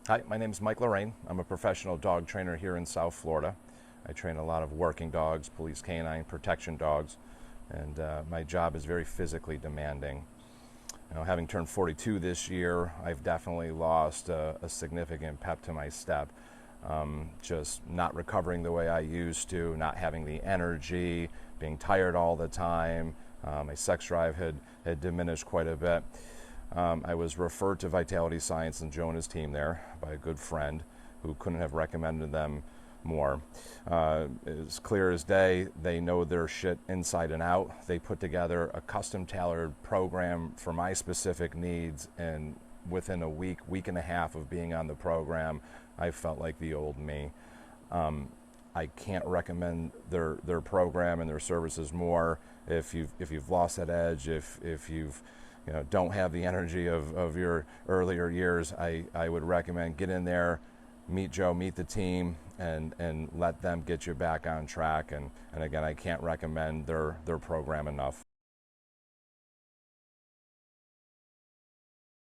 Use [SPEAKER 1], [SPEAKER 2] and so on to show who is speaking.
[SPEAKER 1] Hi, my name is Mike Lorraine. I'm a professional dog trainer here in South Florida. I train a lot of working dogs, police canine, protection dogs, and my job is very physically demanding. Having turned 42 this year, I've definitely lost a significant pep to my step. Just not recovering the way I used to, not having the energy, being tired all the time. My sex drive had diminished quite a bit. I was referred to Vitality Science and Joe and his team there by a good friend who couldn't have recommended them more. It's clear as day, they know their shit inside and out. They put together a custom tailored program for my specific needs, and within a week and a half of being on the program, I felt like the old me. I can't recommend their program and their services more. If you've lost that edge, if you've don't have the energy of your earlier years, I would recommend get in there, meet Joe, meet the team, and let them get you back on track. And again, I can't recommend their program enough.